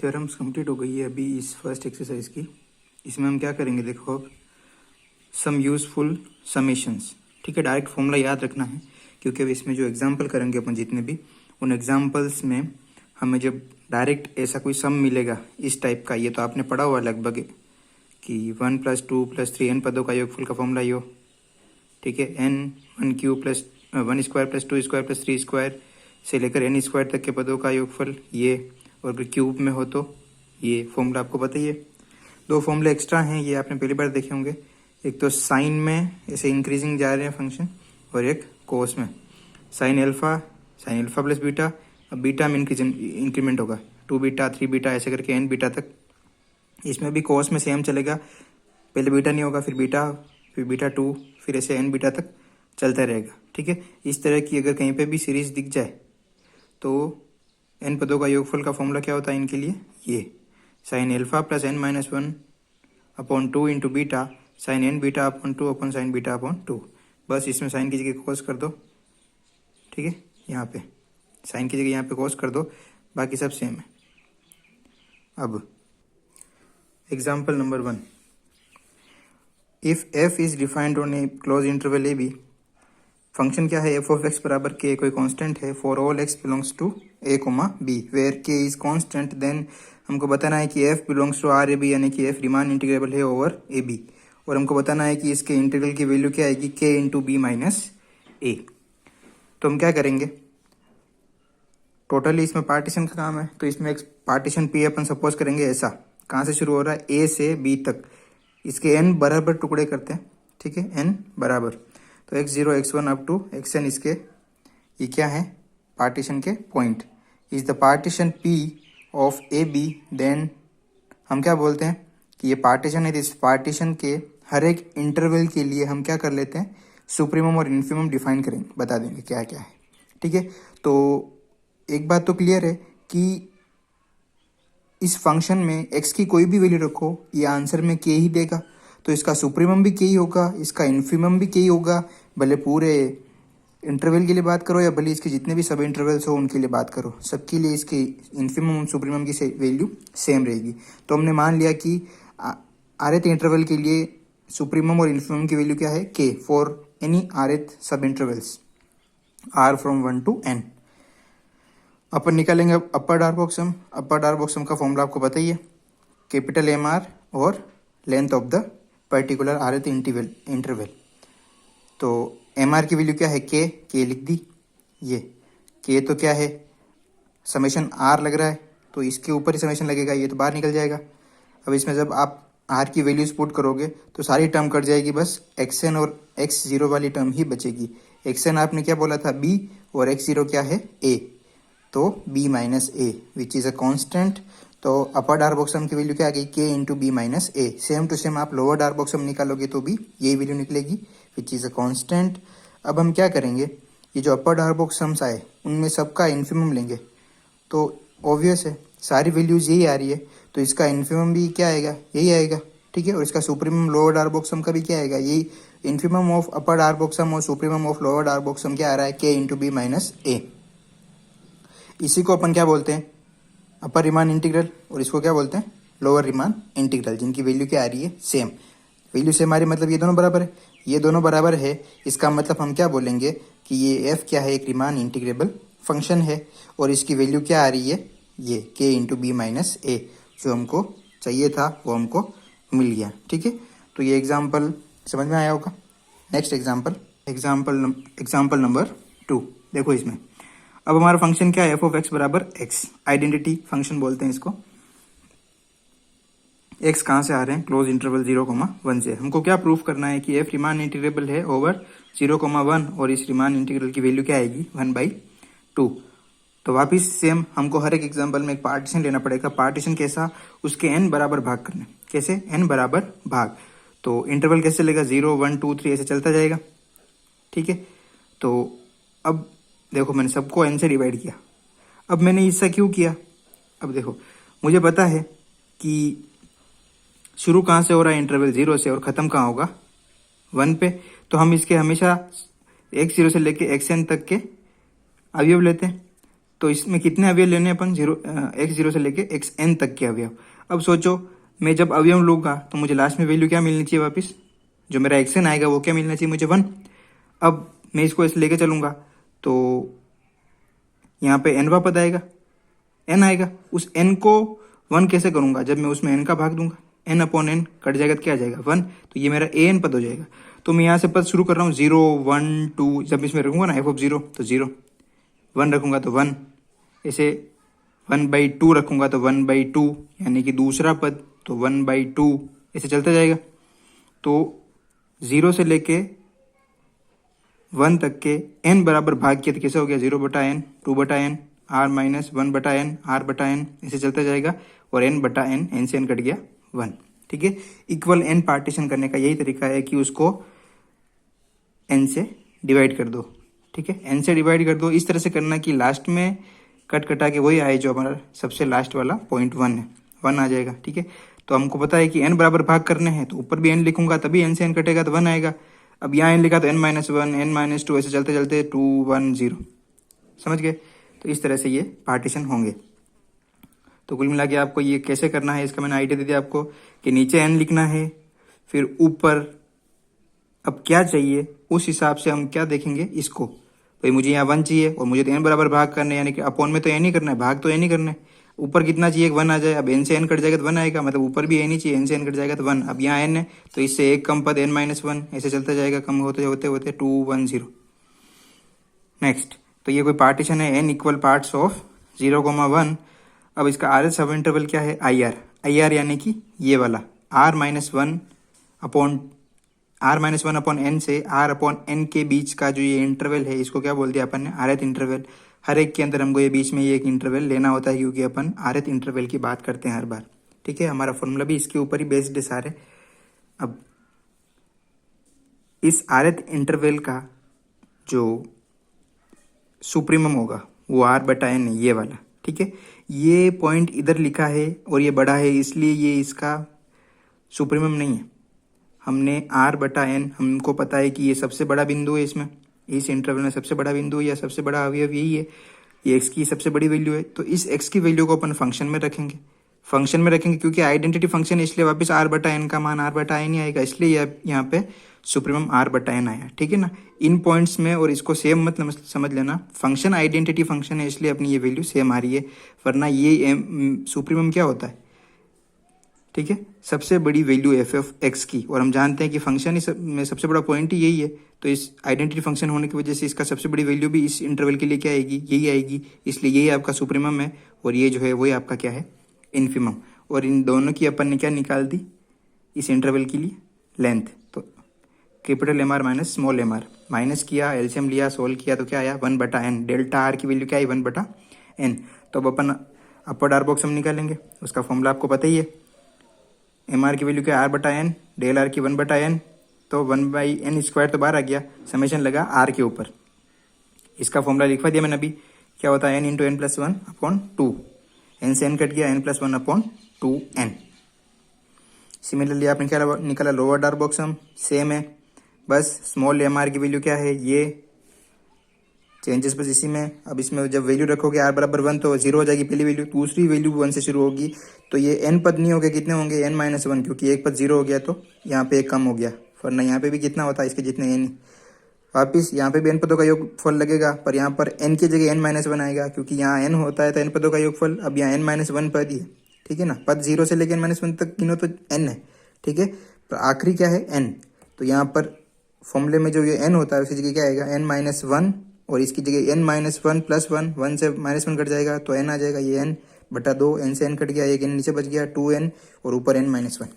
Theorems complete हो गई है अभी इस फर्स्ट एक्सरसाइज की। इसमें हम क्या करेंगे, देखो अब सम यूजफुल समेशंस। ठीक है, डायरेक्ट फॉर्मूला याद रखना है क्योंकि अब इसमें जो एग्जाम्पल करेंगे अपन जितने भी, उन एग्जाम्पल्स में हमें जब डायरेक्ट ऐसा कोई सम मिलेगा इस टाइप का, ये तो आपने पढ़ा हुआ लगभग कि 1 + 2 + 3 n पदों का योगफल का फॉर्मूला यो। ठीक है, n 1 cube + 1 square + 2 square + 3 square से लेकर n स्क्वायर तक के पदों का योगफल ये, और अगर क्यूब में हो तो ये फॉर्मूला आपको पता ही है। दो फॉर्मूले एक्स्ट्रा हैं, ये आपने पहली बार देखे होंगे। एक तो साइन में ऐसे इंक्रीजिंग जा रहे हैं फंक्शन, और एक कोस में साइन एल्फा प्लस बीटा। अब बीटा में इंक्रीमेंट होगा 2 बीटा 3 बीटा ऐसे करके n बीटा तक। इसमें भी कोस में सेम चलेगा, पहले बीटा नहीं होगा, फिर बीटा 2, फिर ऐसे n बीटा तक चलता रहेगा। ठीक है, इस तरह की अगर कहीं पे भी सीरीज दिख जाए तो n पदों का योगफल का फॉर्मूला क्या होता है इनके लिए, ये sine alpha plus n-1/2 into beta sine n beta upon 2 upon sine beta upon 2। बस इसमें साइन की जगह कोस कर दो। ठीक है, यहाँ पे साइन की जगह यहाँ पे कोस कर दो, बाकी सब सेम है। अब example number 1, if f is defined on a closed interval a b. Function क्या है, f of x बराबर k, कोई कांस्टेंट है, for all x belongs to a, b, where k is constant. Then हमको बताना है कि f belongs to R a b, यानी कि f रीमान इंटीग्रेबल है ओवर ए बी, और हमको बताना है कि इसके इंटीग्रल की वैल्यू क्या आएगी, k इंटू बी माइनस ए। तो हम क्या करेंगे, टोटली इसमें पार्टीशन का काम है, तो इसमें एक पार्टीशन p अपन सपोज करेंगे ऐसा, कहाँ से शुरू हो रहा है, a से b तक, इसके n बराबर टुकड़े करते हैं। ठीक है, n बराबर, तो x0 x1 up to xn, इसके ये क्या है, पार्टीशन के point is the partition p of a b. Then हम क्या बोलते हैं कि ये पार्टीशन है, इस पार्टीशन के हर एक इंटरवल के लिए हम क्या कर लेते हैं, सुप्रीमम और इन्फीमम डिफाइन करेंगे, बता देंगे क्या क्या है। ठीक है, तो एक बात तो क्लियर है कि इस फंक्शन में x की कोई भी वैल्यू रखो, ये आंसर में k ही देगा, तो इसका सुप्रीमम भी k ही होगा, इसका इन्फीमम भी k ही होगा, भले पूरे इंटरवल के लिए बात करो या भले इसके जितने भी सब इंटरवल्स हो उनके लिए बात करो, सबके लिए इसके इन्फीमम सुप्रीमम की वैल्यू सेम रहेगी। तो हमने मान लिया कि आरथ इंटरवल के लिए सुप्रीमम और इन्फीमम की वैल्यू क्या है, k, फॉर एनी आरथ सब intervals r from 1 to n। अपन निकालेंगे अपर डार्क बॉक्सम। अपर डार्क बॉक्सम का फॉर्मूला आपको पता ही है, कैपिटल MR और length of the particular आरथ interval. तो MR की वैल्यू क्या है, k लिख दी, ये k तो क्या है, समेशन r लग रहा है, तो इसके ऊपर ही समेशन लगेगा, ये तो बाहर निकल जाएगा। अब इसमें जब आप r की वैल्यूज पुट करोगे तो सारी टर्म कट जाएगी, बस xn और x0 वाली टर्म ही बचेगी। xn आपने क्या बोला था, b, और x0 क्या है, a, तो b minus a which is a constant. तो अपर डार्क बॉक्सम की वैल्यू क्या आ गई, k into B minus a. Same to same आप लोअर डार्क बॉक्सम निकालोगे तो भी यही वैल्यू निकलेगी, विच इज़ अ कॉन्स्टेंट। अब हम क्या करेंगे, ये जो अपर डार्क बॉक्सम्स आए उनमें सबका इन्फीमम लेंगे, तो ऑब्वियस है सारी वैल्यूज यही आ रही है, तो इसका इन्फीमम भी क्या आएगा, यही आएगा। ठीक है, और इसका सुप्रीमम लोअर डार्क बॉक्सम का भी क्या आएगा, यही। Infimum of upper Darboux sum और supremum of lower Darboux sum क्या आ रहा है, k into B minus A. इसी को अपन क्या बोलते हैं, अपर रीमान इंटीग्रल, और इसको क्या बोलते हैं, लोअर रीमान इंटीग्रल, जिनकी वैल्यू क्या आ रही है, सेम। वैल्यू सेम आ रही मतलब ये दोनों बराबर है, ये दोनों बराबर है, इसका मतलब हम क्या बोलेंगे कि ये f क्या है, एक रीमान इंटीग्रेबल फंक्शन है, और इसकी वैल्यू क्या आ रही है, ये k इंटू बी माइनस ए। जो हमको चाहिए था वो हमको मिल गया। ठीक है, तो ये एग्जाम्पल समझ में आया होगा। नेक्स्ट एग्जाम्पल नंबर 2, देखो इसमें अब हमारा फंक्शन क्या है, f of x बराबर x, आइडेंटिटी फंक्शन बोलते हैं इसको। x कहाँ से आ रहे हैं, क्लोज इंटरवल 0,1 से। हमको क्या प्रूफ करना है कि f रीमान इंटीग्रेबल है ओवर 0,1, और इस रीमान इंटीग्रल की वैल्यू क्या आएगी, 1/2। तो वापिस सेम हमको हर एक एग्जाम्पल में एक पार्टीशन लेना पड़ेगा। पार्टीशन कैसा, उसके n बराबर भाग करने, कैसे, n बराबर भाग। तो इंटरवल कैसे चलेगा, 0, 1, 2, 3 ऐसे चलता जाएगा। ठीक है, तो अब देखो मैंने सबको n से डिवाइड किया। अब मैंने इससे क्यों किया, अब देखो मुझे पता है कि शुरू कहाँ से हो रहा है, इंटरवल 0 से, और ख़त्म कहाँ होगा, 1 पे। तो हम इसके हमेशा x0 से लेके xn तक के अवयव लेते हैं। तो इसमें कितने अवयव लेने हैं अपन, एक्स जीरो से लेके एक्स एन तक के अवयव। अब सोचो मैं जब अवयव लूँगा तो मुझे लास्ट में वैल्यू क्या मिलनी चाहिए वापस, जो मेरा एक्स एन आएगा वो क्या मिलना चाहिए मुझे, 1। अब मैं इसको ऐसे लेके चलूँगा तो यहाँ पे एनवा पद आएगा, एन आएगा। उस एन को 1 कैसे करूँगा, जब मैं उसमें एन का भाग दूंगा, एन अपॉन एन कट जाएगा तो क्या आ जाएगा 1, तो ये मेरा ए एन पद हो जाएगा। तो मैं यहाँ से पद शुरू कर रहा हूँ 0 1 2, जब इसमें रखूँगा ना एफ ऑफ 0 तो 0, 1 रखूँगा तो 1, ऐसे 1/2 रखूँगा तो 1/2, यानी कि दूसरा पद तो 1/2, ऐसे चलता जाएगा। तो 0 से लेके 1 तक के n बराबर भाग किया तो कैसे हो गया, 0/n 2/n r minus 1/n r/n, ऐसे चलता जाएगा। और n/n, n से n कट गया 1, ठीक है। इक्वल n पार्टीशन करने का यही तरीका है कि उसको n से डिवाइड कर दो, ठीक है, n से डिवाइड कर दो। इस तरह से करना कि लास्ट में कट कटा के वही आए जो हमारा सबसे लास्ट वाला पॉइंट 1 है, 1 आ जाएगा, ठीक है। तो हमको पता है कि n बराबर भाग करने हैं, तो ऊपर भी n लिखूंगा तभी n से n कटेगा तो 1 आएगा। अब यहाँ n लिखा तो n-1 n-2, ऐसे चलते चलते 2 1 0, समझ गए। तो इस तरह से ये पार्टीशन होंगे। तो कुल मिला के आपको ये कैसे करना है इसका मैंने आइडिया दे दिया आपको कि नीचे n लिखना है, फिर ऊपर अब क्या चाहिए उस हिसाब से हम क्या देखेंगे इसको, भाई मुझे यहाँ 1 चाहिए और मुझे तो n बराबर भाग करने, यानी कि अपॉन में तो n ही करना है, भाग तो n ही करना है। ऊपर कितना चाहिए, 1 आ जाए। अब n से n कट जाएगा तो 1 आएगा, मतलब ऊपर भी n ही चाहिए, n से n कट जाएगा तो 1। अब यहाँ n है तो इससे एक कम पद n-1, ऐसे चलता जाएगा, कम होते होते होते 2 1 0। नेक्स्ट, तो ये कोई पार्टीशन है n इक्वल पार्ट्स ऑफ 0,1। अब इसका आरएच सब इंटरवल क्या है, आई आर, यानी कि ये वाला r-1 अपॉन n से r अपॉन n के बीच का जो ये इंटरवल है, इसको क्या बोल दिया अपन ने, आरएथ इंटरवल। हर एक के अंदर हमको ये बीच में ये एक इंटरवल लेना होता है, क्योंकि अपन आरएथ इंटरवल की बात करते हैं हर बार, ठीक है। हमारा फॉर्मूला भी इसके ऊपर ही बेस्ड है सारे। अब इस आरएथ इंटरवल का जो सुप्रीमम होगा वो r/n है, ये वाला, ठीक है। ये पॉइंट इधर लिखा है और ये बड़ा है, इसलिए ये इसका सुप्रीमम नहीं है। हमने r/n, हमको पता है कि ये सबसे बड़ा बिंदु है, इसमें इस इंटरवल में सबसे बड़ा बिंदु या सबसे बड़ा अवयव यही है, ये x की सबसे बड़ी वैल्यू है। तो इस x की वैल्यू को अपन फंक्शन में रखेंगे, क्योंकि आइडेंटिटी फंक्शन है, इसलिए वापस r/n का मान r/n ही आएगा, इसलिए यहाँ पे सुप्रीमम r/n आया, ठीक है ना। इन पॉइंट्स में और इसको सेम मत समझ लेना, फंक्शन आइडेंटिटी फंक्शन है इसलिए अपनी ये वैल्यू सेम आ रही है, वरना ये सुप्रीमम क्या होता है, ठीक है, सबसे बड़ी वैल्यू एफ ऑफ एक्स की। और हम जानते हैं कि फंक्शन में सबसे बड़ा पॉइंट ही यही है, तो इस आइडेंटिटी फंक्शन होने की वजह से इसका सबसे बड़ी वैल्यू भी इस इंटरवल के लिए क्या आएगी, यही आएगी, इसलिए यही आपका सुप्रीमम है और ये जो है वही आपका क्या है, इन्फीमम। और इन दोनों की अपन ने क्या निकाल दी इस इंटरवल के लिए, लेंथ। तो capital MR minus small MR, minus किया, एलसीएम लिया, सोल्व किया तो क्या आया 1/n, डेल्टा आर की वैल्यू क्या आई 1/n। तो अब अपन अपर आर बॉक्स हम निकालेंगे, उसका फॉर्मूला आपको पता ही है, MR की वैल्यू क्या r/n, डेल आर की 1/n, तो 1/n² तो बाहर आ गया, समेशन लगा r के ऊपर। इसका फॉर्मूला लिखवा दिया मैंने अभी, क्या होता है n × n+1 अपॉन 2, n से n कट गया n+1 अपॉन 2n। सिमिलरली आपने क्या निकाला लोअर डार बॉक्स हम, सेम है, बस स्मॉल MR की वैल्यू क्या है, ये चेंजेस बस इसी में। अब इसमें जब वैल्यू रखोगे r/1 तो 0 हो जाएगी पहली वैल्यू, दूसरी वैल्यू 1 से शुरू होगी, तो ये n पद नहीं हो गए, कितने होंगे n-1, क्योंकि एक पद 0 हो गया तो यहाँ पे एक कम हो गया, वरना यहाँ पे भी कितना होता है इसके जितने n। वापिस यहाँ पे भी n पदों का योगफल लगेगा, पर यहाँ पर n की जगह n-1 आएगा, क्योंकि यहाँ n होता है तो n पदों का योगफल। अब यहाँ n-1 पद ही है, ठीक है ना, पद 0 से लेकर n-1 तक गिनो तो n है, ठीक है, पर आखिरी क्या है n। तो यहाँ पर फॉर्मूले में जो ये n होता है उसकी जगह क्या आएगा n-1, और इसकी जगह n-1 + 1, 1 से -1 कट जाएगा तो n आ जाएगा, ये n/2, n से n कट गया, एक n नीचे बच गया 2n, और ऊपर n-1।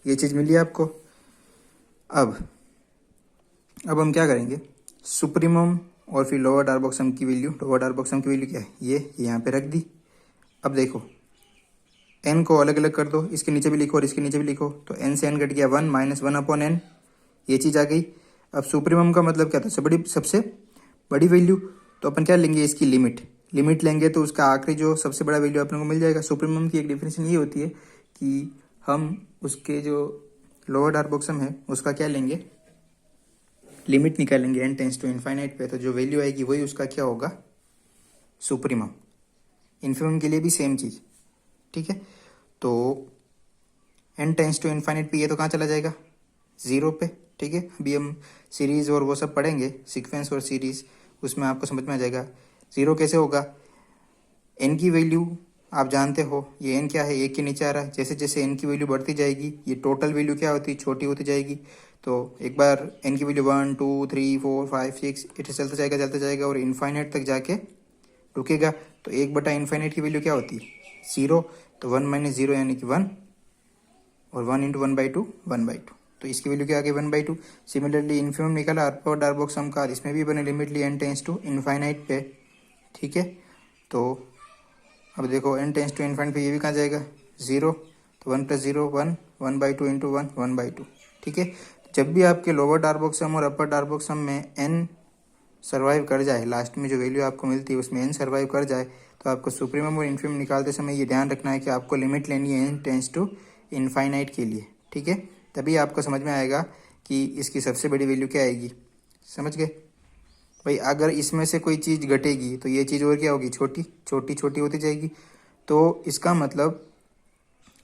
ये चीज़ मिली आपको। अब हम क्या करेंगे, सुप्रीमम और फिर लोअर डार बॉक्स सम की वैल्यू, लोअर डार बॉक्स सम की वैल्यू क्या है, ये यहाँ पे रख दी। अब देखो n को अलग अलग कर दो, इसके नीचे भी लिखो और इसके नीचे भी लिखो, तो n से n कट गया 1 -1 अपॉन n, ये चीज़ आ गई। अब सुप्रीमम का मतलब क्या था, सबसे बड़ी वैल्यू, तो अपन क्या लेंगे, इसकी लिमिट लेंगे, तो उसका आखिरी जो सबसे बड़ा वैल्यू अपने को मिल जाएगा। सुप्रीमम की एक डेफिनेशन ये होती है कि हम उसके जो लोअर डार बॉक्स सम है उसका क्या लेंगे, लिमिट निकालेंगे n टेंस टू इनफाइनाइट पे, तो जो वैल्यू आएगी वही उसका क्या होगा, सुप्रीमम, इन्फिमम के लिए भी सेम चीज़, ठीक है। तो n टेंस टू इन्फाइनाइट पे ये तो कहाँ चला जाएगा, 0 पे, ठीक है। अभी हम सीरीज़ और वो सब पढ़ेंगे, सीक्वेंस और सीरीज़, उसमें आपको समझ में आ जाएगा 0 कैसे होगा। n की वैल्यू आप जानते हो, ये n क्या है, 1 के नीचे आ रहा है। जैसे जैसे n की वैल्यू बढ़ती जाएगी, ये टोटल वैल्यू क्या होती है, छोटी होती जाएगी। तो एक बार n की वैल्यू 1 2 3 4 5 6 ऐसे चलता जाएगा और इन्फाइनाइट तक जाके रुकेगा। तो 1/इन्फाइनाइट की वैल्यू क्या होती है, 0। तो 1 - 0 यानी कि 1, और 1 × 1/2 1/2, तो इसकी वैल्यू क्या आ गई, 1/2। सिमिलरली इन्फिमम निकाला अपर और डार्क बॉक्स सम का, इसमें भी बने लिमिट ली n टेंस टू इन्फाइनाइट पे, ठीक है। तो अब देखो n टेंस टू इन्फाइनाइट पे ये भी कहाँ जाएगा, 0। तो 1 + 0 1, 1/2 × 1 1/2, ठीक है। जब भी आपके लोअर डार्क बॉक्स सम और अपर डार्क बॉक्स सम में n सर्वाइव कर जाए, लास्ट में जो वैल्यू आपको मिलती है उसमें n सर्वाइव कर जाए, तो आपको सुप्रीमम और इन्फिमम निकालते समय ये ध्यान रखना है कि आपको लिमिट लेनी है n टेंस टू इन्फाइनाइट के लिए, ठीक है। तभी आपको समझ में आएगा कि इसकी सबसे बड़ी वैल्यू क्या आएगी, समझ गए भाई। अगर इसमें से कोई चीज़ घटेगी तो ये चीज़ और क्या होगी, छोटी छोटी छोटी होती जाएगी। तो इसका मतलब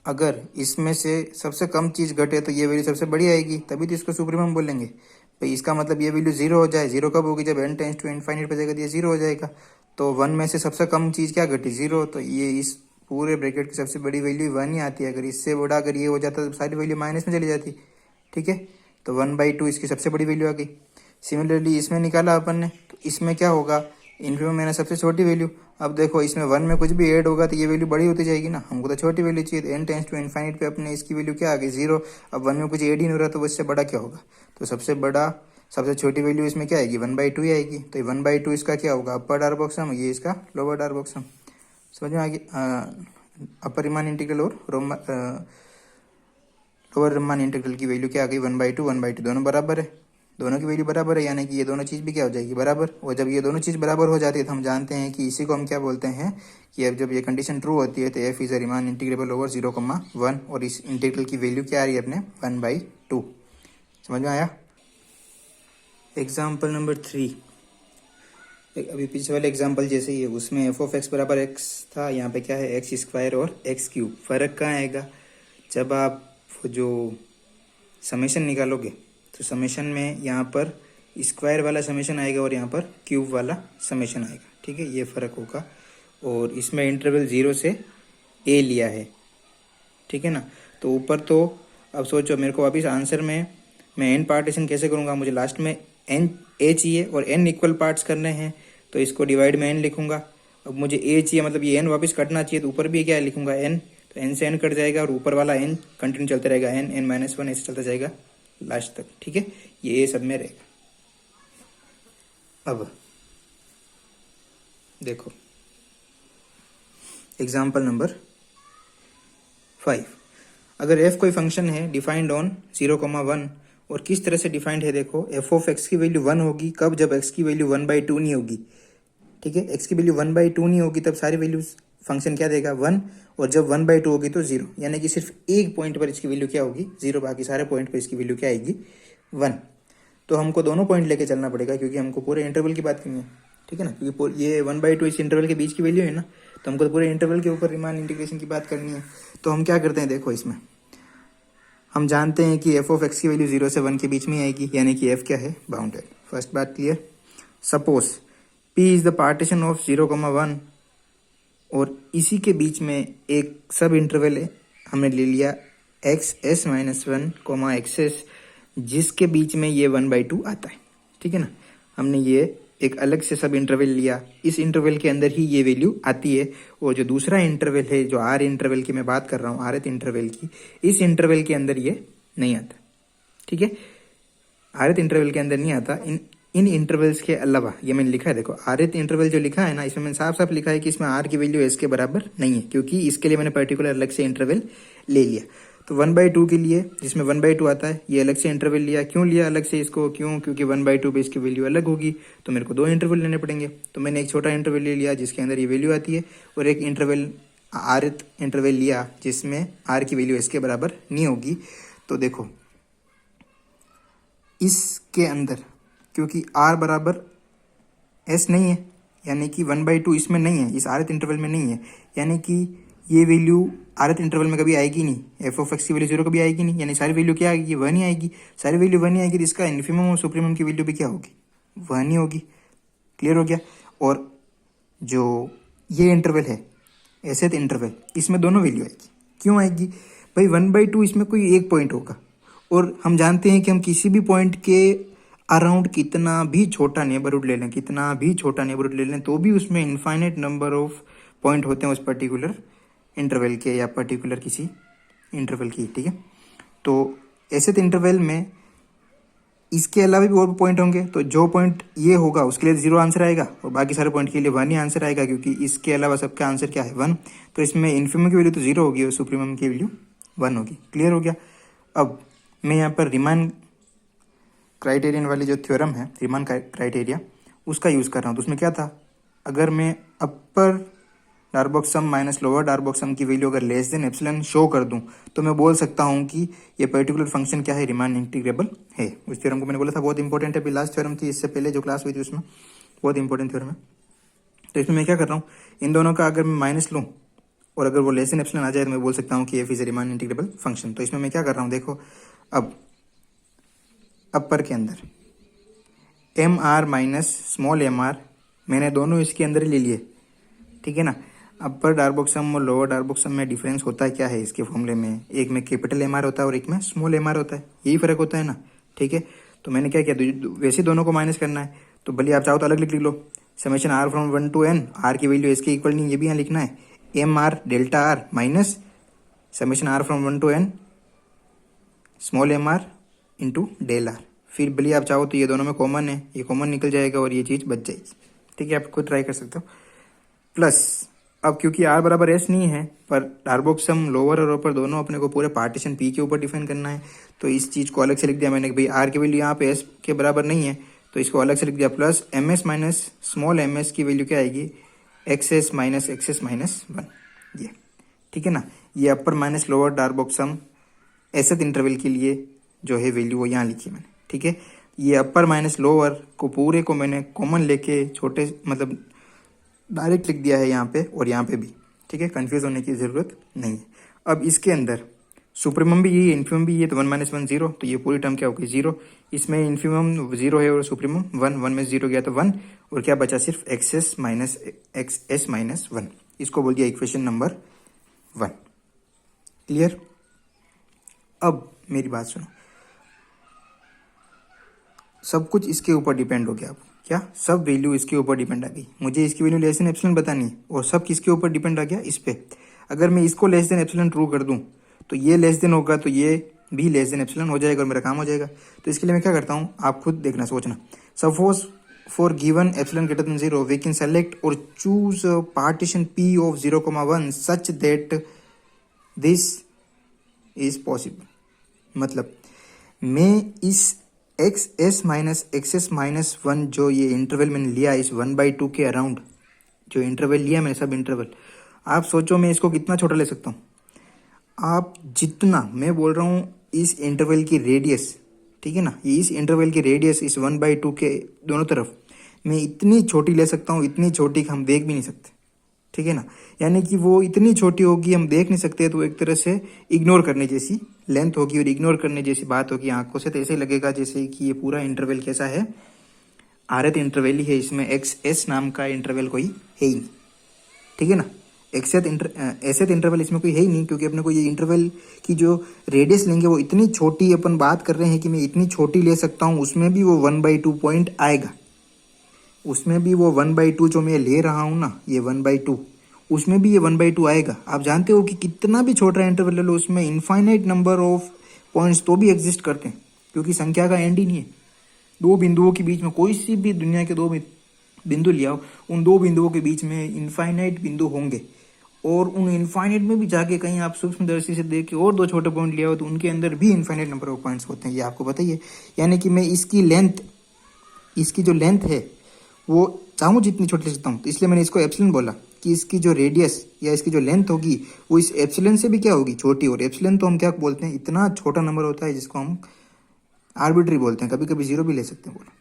अगर इसमें से सबसे कम चीज़ घटे तो ये वैल्यू सबसे बड़ी आएगी, तभी तो इसको सुप्रीमम बोलेंगे भाई। इसका मतलब ये वैल्यू 0 हो जाए, 0 कब होगी, जब n टेंस टू इन्फाइनाइट पे जाएगा तो ये 0 हो जाएगा। तो 1 में से सबसे कम चीज़ क्या घटी, 0। तो ये इस पूरे ब्रैकेट की सबसे बड़ी वैल्यू 1 ही आती है। अगर इससे बड़ा अगर ये हो जाता तो सारी वैल्यू माइनस में चली जाती, ठीक है। तो 1/2 इसकी सबसे बड़ी वैल्यू आ गई। सिमिलरली इसमें निकाला अपन ने, तो इसमें क्या होगा, इन्फिमम मैंने सबसे छोटी वैल्यू। अब देखो इसमें 1 में कुछ भी ऐड होगा तो ये वैल्यू बड़ी होती जाएगी ना, हमको तो छोटी वैल्यू चाहिए। तो n टेंस टू इन्फाइनाइट पे अपने इसकी वैल्यू क्या आ गई, 0। अब 1 में कुछ ऐड ही नहीं हो रहा तो उससे बड़ा क्या होगा, तो सबसे छोटी वैल्यू इसमें क्या आएगी, 1/2 ही आएगी। तो 1/2 इसका क्या होगा, अपर डार्क बॉक्स सम, ये इसका लोअर डार्क बॉक्स सम। समझ में आ गई। अपर रीमान इंटीग्रल और लोअर रीमान इंटीग्रल की वैल्यू क्या आ गई, 1/2 1/2 दोनों बराबर है, दोनों की वैल्यू बराबर है, यानी कि ये दोनों चीज़ भी क्या हो जाएगी, बराबर। और जब ये दोनों चीज़ बराबर हो जाती है तो हम जानते हैं कि इसी को हम क्या बोलते हैं कि अब जब ये कंडीशन ट्रू होती है तो f is a Riemann integrable over 0,1, और इस इंटीग्रल की वैल्यू क्या आ रही है अपने 1/2। समझ में आया। एग्जाम्पल नंबर 3, अभी पीछे वाले एग्जाम्पल जैसे ही है, उसमें f(x) = x था, यहाँ पे क्या है x² और x³। फ़र्क कहाँ आएगा, जब आप जो समेशन निकालोगे तो समेशन में यहाँ पर स्क्वायर वाला समेशन आएगा और यहाँ पर क्यूब वाला समेशन आएगा, ठीक है, ये फ़र्क होगा। और इसमें इंटरवल 0 से a लिया है, ठीक है ना। तो ऊपर तो अब सोचो, मेरे को वापिस आंसर में मैं n पार्टीशन कैसे करूँगा, मुझे लास्ट में n a चाहिए और n इक्वल पार्ट्स करने हैं, तो इसको डिवाइड में n लिखूँगा। अब मुझे a चाहिए, मतलब ये n वापस कटना चाहिए, तो ऊपर भी क्या लिखूँगा n, तो n से n कट जाएगा और ऊपर वाला n कंटिन्यू चलता रहेगा, n-1 ऐसे चलता जाएगा लास्ट तक, ठीक है। ये सब में रहेगा। अब देखो एग्जाम्पल नंबर 5, अगर f कोई फंक्शन है डिफाइंड ऑन 0,1, और किस तरह से डिफाइंड है, देखो f(x) की वैल्यू 1 होगी कब, जब x की वैल्यू 1/2 नहीं होगी, ठीक है। x की वैल्यू 1/2 नहीं होगी तब सारी वैल्यूज फंक्शन क्या देगा, 1, और जब 1/2 होगी तो 0, यानी कि सिर्फ एक पॉइंट पर इसकी वैल्यू क्या होगी, 0, बाकी सारे पॉइंट पर इसकी वैल्यू क्या आएगी, 1। तो हमको दोनों पॉइंट लेके चलना पड़ेगा, क्योंकि हमको पूरे इंटरवल की बात करनी है, ठीक है ना, क्योंकि ये 1/2 इस इंटरवल के बीच की वैल्यू है ना, तो हमको पूरे इंटरवल के ऊपर रीमान इंटीग्रेशन की बात करनी है। तो हम क्या करते हैं, देखो इसमें हम जानते हैं कि f(x) की वैल्यू 0 से 1 के बीच में आएगी, यानी कि f क्या है, बाउंडेड। फर्स्ट बात clear. Suppose p is the partition of 0,1, और इसी के बीच में एक सब इंटरवल है, हमने ले लिया xs-1, xs, जिसके बीच में ये 1/2 आता है, ठीक है ना। हमने ये एक अलग से सब इंटरवल लिया, इस इंटरवल के अंदर ही ये वैल्यू आती है, और जो दूसरा इंटरवल है, जो r इंटरवल की मैं बात कर रहा हूँ, rth इंटरवल की, इस इंटरवल के अंदर ये नहीं आता, ठीक है। rth इंटरवल के अंदर नहीं आता, इन इंटरवल्स के अलावा, ये मैंने लिखा है, देखो rth इंटरवल जो लिखा है ना, इसमें मैंने साफ साफ लिखा है कि इसमें r की वैल्यू s के बराबर नहीं है, क्योंकि इसके लिए मैंने पर्टिकुलर अलग से इंटरवल ले लिया। तो 1/2 के लिए, जिसमें 1/2 आता है, ये अलग से इंटरवल लिया। क्यों लिया अलग से इसको, क्यों, क्योंकि 1/2 पे इसकी वैल्यू अलग होगी, तो मेरे को 2 इंटरवल लेने पड़ेंगे। तो मैंने एक छोटा इंटरवल ले लिया जिसके अंदर ये वैल्यू आती है, और एक इंटरवल rth इंटरवल लिया जिसमें r की वैल्यू इसके बराबर नहीं होगी। तो देखो इसके अंदर, क्योंकि r बराबर s नहीं है, यानी कि 1/2 इसमें नहीं है, इस आरथ इंटरवल में नहीं है, यानी कि ये वैल्यू आरथ इंटरवल में कभी आएगी नहीं, एफ ऑफ एक्स की वैल्यू 0 कभी आएगी नहीं, यानी सारी वैल्यू क्या आएगी, 1 ही आएगी। सारी वैल्यू 1 ही आएगी तो इसका इन्फिमम और सुप्रीमम की वैल्यू भी क्या होगी, 1 ही होगी। क्लियर हो गया। और जो ये इंटरवल है एसेथ इंटरवल, इसमें दोनों वैल्यू आएगी। क्यों आएगी भाई, 1/2 इसमें कोई एक पॉइंट होगा, और हम जानते हैं कि हम किसी भी पॉइंट के अराउंड कितना भी छोटा नेबरहुड ले लें, कितना भी छोटा नेबरहुड ले लें, तो भी उसमें इनफाइनाइट नंबर ऑफ पॉइंट होते हैं उस पर्टिकुलर इंटरवल के या पर्टिकुलर किसी इंटरवल की। ठीक है, तो एसेथ इंटरवल में इसके अलावा भी और पॉइंट होंगे, तो जो पॉइंट ये होगा उसके लिए 0 आंसर आएगा और बाकी सारे पॉइंट के लिए 1 ही आंसर आएगा, क्योंकि इसके अलावा सबका आंसर क्या है, 1। तो इसमें इन्फिमम की वैल्यू तो 0 होगी और सुप्रीमम की वैल्यू 1 होगी। क्लियर हो गया। अब मैं यहाँ पर रीमान क्राइटेरियन वाली जो थ्योरम है, रीमान क्राइटेरिया, उसका यूज़ कर रहा हूँ। तो उसमें क्या था, अगर मैं अपर डार्बॉक्स सम माइनस लोअर डार्बॉक्स सम की वैल्यू अगर लेस देन एप्सिलॉन शो कर दूं, तो मैं बोल सकता हूं कि ये पर्टिकुलर फंक्शन क्या है, रीमान इंटीग्रेबल है। उस थ्योरम को मैंने बोला था बहुत इंपॉर्टेंट है, अभी लास्ट थ्योरम थी इससे पहले जो क्लास हुई थी उसमें, बहुत इंपॉर्टेंट थ्योरम है। तो इसमें मैं क्या कर रहा हूँ, इन दोनों का अगर मैं माइनस लूँ और अगर वो लेस देन एप्सिलॉन आ जाए तो मैं बोल सकता हूँ कि F is a Riemann integrable function. तो इसमें मैं क्या कर रहा हूँ, देखो अब अपर के अंदर M R minus small M r मैंने दोनों इसके अंदर ही ले लिए। ठीक है ना, अपर डार्बॉक्स सम और लोअर डार्बॉक्स सम में डिफरेंस होता है क्या है इसके फॉर्मूले में, एक में कैपिटल एम आर होता है और एक में स्मॉल एम आर होता है, यही फर्क होता है ना। ठीक है, तो मैंने क्या किया, वैसे दोनों को माइनस करना है, तो भले आप चाहो तो अलग लिख लो, summation R from 1 to n, R की वैल्यू इसके इक्वल नहीं, ये भी यहाँ लिखना है, M R delta R minus summation R from 1 to n small M R into del R. फिर भले आप चाहो तो ये दोनों में कॉमन है, ये कॉमन निकल जाएगा और ये चीज़ बच जाएगी। ठीक है, आप खुद ट्राई कर सकते हो। प्लस अब क्योंकि आर बराबर एस नहीं है, पर डार्बॉक्स सम लोअर और अपर दोनों अपने को पूरे पार्टीशन पी के ऊपर डिफाइन करना है, तो इस चीज़ को अलग से लिख दिया मैंने कि भाई आर की वैल्यू यहाँ पे एस के बराबर नहीं है, तो इसको अलग से लिख दिया। Plus M S minus small m s की वैल्यू क्या आएगी, एक्स एस माइनस 1। ये ठीक है ना, ये अपर माइनस लोअर डार्बॉक्स सम एसेथ इंटरवल के लिए जो है वैल्यू वो यहाँ लिखी मैंने। ठीक है, ये अपर माइनस लोअर को पूरे को मैंने कॉमन लेके छोटे मतलब डायरेक्ट लिख दिया है यहाँ पे और यहाँ पे भी। ठीक है, कंफ्यूज होने की ज़रूरत नहीं है। अब इसके अंदर सुप्रीमम भी यही है, इन्फिमम भी ये, तो 1 - 1 0, तो ये पूरी टर्म क्या होगी 0। इसमें इन्फिमम 0 है और सुप्रीमम 1, 1 में 0 गया तो 1, और क्या बचा सिर्फ एक्स एस माइनस 1। इसको बोल दिया इक्वेशन नंबर 1। क्लियर। अब मेरी बात सुनो, सब कुछ इसके ऊपर डिपेंड हो गया। अब क्या, सब वैल्यू इसके ऊपर डिपेंड आ गई, मुझे इसकी वैल्यू लेस देन एप्सिलॉन बतानी है और सब किसके ऊपर डिपेंड आ गया, इस पे। अगर मैं इसको लेस देन एप्सिलॉन ट्रू कर दूं तो ये लेस देन होगा, तो ये भी लेस देन एप्सिलॉन हो जाएगा और मेरा काम हो जाएगा। तो इसके लिए मैं क्या करता हूँ, आप खुद देखना सोचना। Suppose for given epsilon greater than 0 we can select और choose partition P of 0,1 such that this is possible. मतलब मैं इस X S minus X S minus 1 जो ये इंटरवल मैंने लिया इस 1/2 के अराउंड जो इंटरवल लिया मैंने, सब इंटरवल, आप सोचो मैं इसको कितना छोटा ले सकता हूँ। आप जितना, मैं बोल रहा हूँ इस इंटरवल की रेडियस, ठीक है ना, ये इस इंटरवल की रेडियस इस 1/2 के दोनों तरफ मैं इतनी छोटी ले सकता हूँ, इतनी छोटी कि हम देख भी नहीं सकते। ठीक है ना, यानी कि वो इतनी छोटी होगी हम देख नहीं सकते, तो एक तरह से इग्नोर करने जैसी लेंथ होगी और इग्नोर करने जैसी बात होगी आंखों से। तो ऐसे लगेगा जैसे कि ये पूरा इंटरवल कैसा है, आरत इंटरवल ही है, इसमें एक्स एस नाम का इंटरवल कोई है ही नहीं। ठीक है ना, एसेथ इंटरवल इसमें कोई है ही नहीं, क्योंकि अपने को ये इंटरवल की जो रेडियस लेंगे वो इतनी छोटी, अपन बात कर रहे हैं कि मैं इतनी छोटी ले सकता हूँ, उसमें भी वो 1/2 पॉइंट आएगा, उसमें भी वो 1/2 जो मैं ले रहा हूँ ना, ये 1/2, उसमें भी ये 1/2 आएगा। आप जानते हो कि कितना भी छोटा इंटरवल ले लो उसमें इनफाइनाइट नंबर ऑफ पॉइंट्स तो भी एग्जिस्ट करते हैं, क्योंकि संख्या का एंड ही नहीं है। दो बिंदुओं के बीच में कोई सी भी दुनिया के दो बिंदु लिया हो, उन दो बिंदुओं के बीच में इनफाइनाइट बिंदु होंगे, और उन इनफाइनाइट में भी जाके कहीं आप सूक्ष्मदर्शी से देख के और दो छोटे पॉइंट लिया हो तो उनके अंदर भी इनफाइनाइट नंबर ऑफ पॉइंट्स होते हैं, ये आपको बताइए। यानी कि मैं इसकी लेंथ, इसकी जो लेंथ है वो चाहूँ जितनी छोटी ले सकता हूँ, तो इसलिए मैंने इसको एप्सिलॉन बोला कि इसकी जो रेडियस या इसकी जो लेंथ होगी वो इस एप्सिलॉन से भी क्या होगी, छोटी। और एप्सिलॉन तो हम क्या बोलते हैं, इतना छोटा नंबर होता है जिसको हम आर्बिट्री बोलते हैं, कभी कभी 0 भी ले सकते हैं बोलो।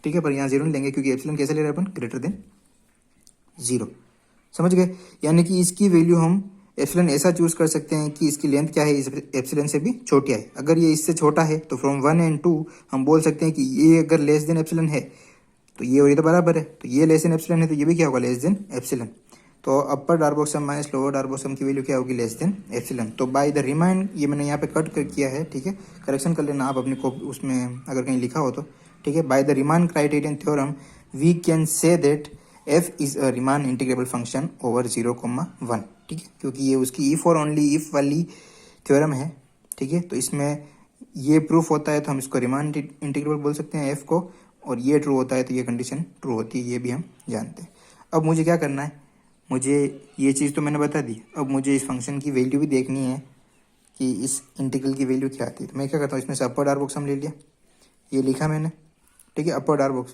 ठीक है, पर यहाँ 0 नहीं लेंगे क्योंकि एप्सिलॉन कैसे ले रहे हैं अपन, ग्रेटर देन 0। समझ गए? यानी कि इसकी वैल्यू हम एप्सिलॉन ऐसा चूज कर सकते हैं कि इसकी लेंथ क्या है, इस एप्सिलॉन से भी छोटी है। अगर ये इससे छोटा है तो फ्रॉम 1 एंड 2 हम बोल सकते हैं कि ये अगर लेस देन एप्सिलॉन है तो ये और ये तो बराबर है, तो ये लेस देन एप्सिलॉन है तो ये भी क्या होगा, लेस देन एप्सिलॉन। तो अपर डार्बोक सम माइनस लोअर डार्बोक सम की वैल्यू क्या होगी, लेस देन एप्सिलॉन। तो बाय द रिमाइंड, ये मैंने यहाँ पे कट कर किया है, ठीक है, करेक्शन कर लेना आप अपने को उसमें अगर कहीं लिखा हो तो, ठीक है। By the Riemann criterion theorem we can say that f is a Riemann integrable function over 0,1, ठीक है, क्योंकि ये उसकी इफ और ओनली इफ वाली थ्योरम है, ठीक है। तो इसमें ये प्रूफ होता है तो हम इसको रिमान इंटीग्रेबल बोल सकते हैं f को, और ये ट्रू होता है तो ये कंडीशन ट्रू होती है, ये भी हम जानते हैं। अब मुझे क्या करना है, मुझे ये चीज़ तो मैंने बता दी, अब मुझे इस फंक्शन की वैल्यू भी देखनी है कि इस इंटीग्रल की वैल्यू क्या आती है। तो मैं क्या करता हूँ, इसमें से अपर डार्बोक सम ले लिया, ये लिखा मैंने, ठीक है, अपर डार्बोक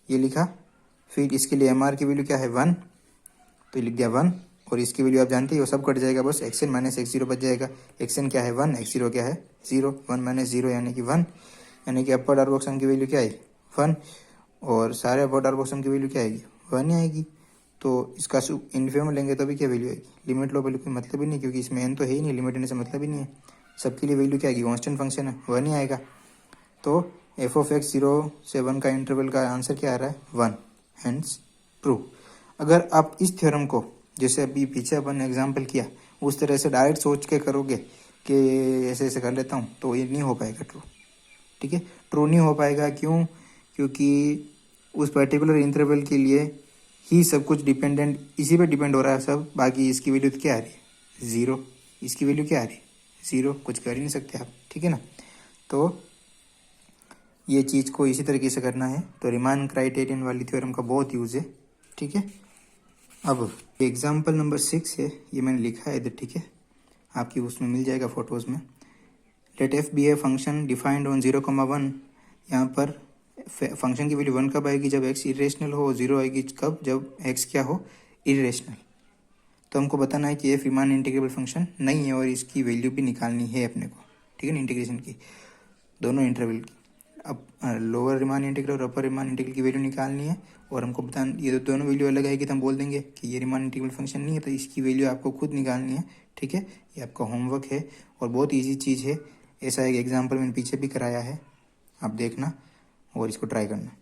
ये लिखा, फिर इसके लिए एम आर की वैल्यू क्या है 1, तो लिख दिया 1, और इसकी वैल्यू आप जानते हैं वो सब कट जाएगा, बस x n minus x zero बच जाएगा। एक्स एन क्या है 1, एक्स जीरो क्या है 0, 1 माइनस 0 यानी कि 1, यानी कि अपर डार्बोक सम की वैल्यू क्या है 1, और सारे अपर डार्बोक सम की वैल्यू क्या आएगी 1 ही आएगी। तो इसका इनफिमम लेंगे तो भी क्या वैल्यू आएगी, लिमिट लो वैल्यू कोई मतलब ही नहीं, क्योंकि इसमें एन तो है ही नहीं, लिमिट लेने से मतलब ही नहीं है, सबके लिए वैल्यू क्या आएगी, कॉन्स्टेंट फंक्शन है 1 ही आएगा। तो एफ ऑफ एक्स 0 से 1 का इंटरवल का आंसर क्या आ रहा है 1, हेंस ट्रू। अगर आप इस थ्योरम को जैसे अभी पीछे अपन ने एग्जाम्पल किया उस तरह से डायरेक्ट सोच के करोगे कि ऐसे ऐसे कर लेता हूँ, तो ये नहीं हो पाएगा ट्रू, ठीक है। ट्रू नहीं हो पाएगा, क्यों, क्योंकि उस पर्टिकुलर इंटरवल के लिए ही सब कुछ डिपेंडेंट इसी पे डिपेंड हो रहा है सब, बाकी इसकी वैल्यू तो क्या आ रही है 0, इसकी वैल्यू क्या आ रही है 0, कुछ कर ही नहीं सकते आप, ठीक है ना। तो ये चीज़ को इसी तरीके से करना है। तो रिमान क्राइटेरियन वाली थ्योरम का बहुत यूज़ है, ठीक है। अब एग्जाम्पल नंबर 6 है, ये मैंने लिखा है इधर, ठीक है, आपकी उसमें मिल जाएगा फोटोज़ में। Let f be a function defined on 0,1, यहाँ पर फंक्शन की वैल्यू 1 कब आएगी, जब x इरेशनल हो, 0 आएगी कब, जब x क्या हो, इरेशनल। तो हमको बताना है कि f रिमान इंटीग्रेबल फंक्शन नहीं है और इसकी वैल्यू भी निकालनी है अपने को, ठीक है ना, इंटीग्रेशन की दोनों इंटरवल की। अब लोअर रिमान इंटीग्रल और अपर रिमान इंटीग्रल की वैल्यू निकालनी है, और हमको बताना ये तो दोनों वैल्यू अलग आएगी तो हम बोल देंगे कि ये रिमान इंटीग्रल फंक्शन नहीं है, तो इसकी वैल्यू आपको खुद निकालनी है, ठीक है। ये आपका होमवर्क है और बहुत ईजी चीज़ है, ऐसा एक एग्जाम्पल मैंने पीछे भी कराया है, आप देखना और इसको ट्राई करना।